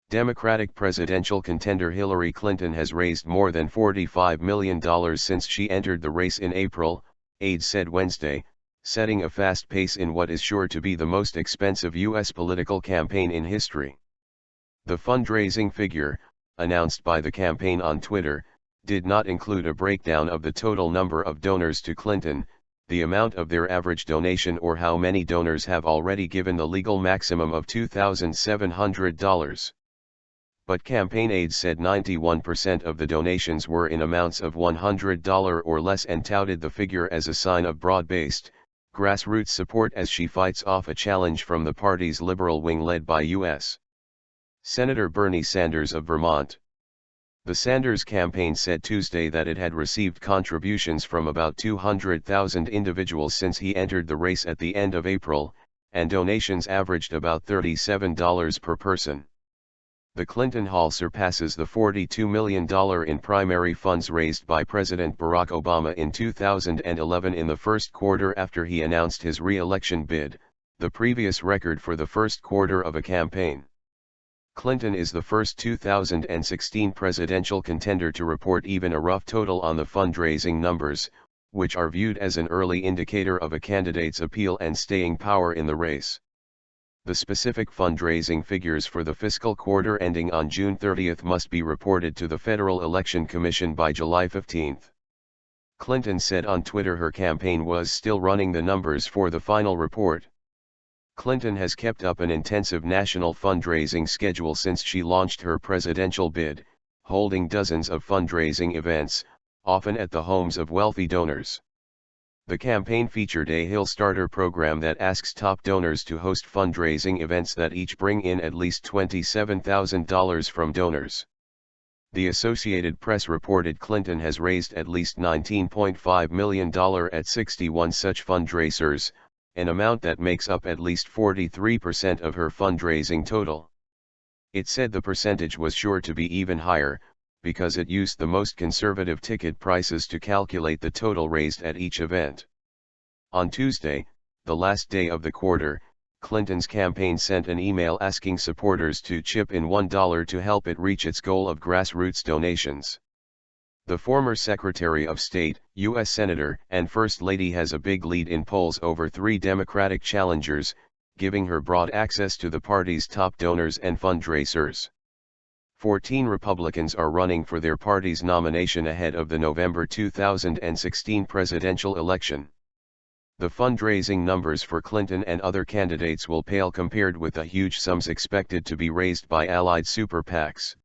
Democratic presidential contender Hillary Clinton has raised more than $45 million since she entered the race in April, aides said Wednesday, setting a fast pace in what is sure to be the most expensive U.S. political campaign in history. The fundraising figure, announced by the campaign on Twitter, did not include a breakdown of the total number of donors to Clinton, the amount of their average donation, or how many donors have already given the legal maximum of $2,700. But campaign aides said 91% of the donations were in amounts of $100 or less and touted the figure as a sign of broad-based, grassroots support as she fights off a challenge from the party's liberal wing led by U.S. Senator Bernie Sanders of Vermont. The Sanders campaign said Tuesday that it had received contributions from about 200,000 individuals since he entered the race at the end of April, and donations averaged about $37 per person. The Clinton haul surpasses the $42 million in primary funds raised by President Barack Obama in 2011 in the first quarter after he announced his re-election bid, the previous record for the first quarter of a campaign. Clinton is the first 2016 presidential contender to report even a rough total on the fundraising numbers, which are viewed as an early indicator of a candidate's appeal and staying power in the race. The specific fundraising figures for the fiscal quarter ending on June 30 must be reported to the Federal Election Commission by July 15. Clinton said on Twitter her campaign was still running the numbers for the final report. Clinton has kept up an intensive national fundraising schedule since she launched her presidential bid, holding dozens of fundraising events, often at the homes of wealthy donors. The campaign featured a Hill Starter program that asks top donors to host fundraising events that each bring in at least $27,000 from donors. The Associated Press reported Clinton has raised at least $19.5 million at 61 such fundraisers, an amount that makes up at least 43% of her fundraising total. It said the percentage was sure to be even higher, because it used the most conservative ticket prices to calculate the total raised at each event. On Tuesday, the last day of the quarter, Clinton's campaign sent an email asking supporters to chip in $1 to help it reach its goal of grassroots donations. The former Secretary of State, U.S. Senator, and First Lady has a big lead in polls over three Democratic challengers, giving her broad access to the party's top donors and fundraisers. 14 Republicans are running for their party's nomination ahead of the November 2016 presidential election. The fundraising numbers for Clinton and other candidates will pale compared with the huge sums expected to be raised by allied super PACs.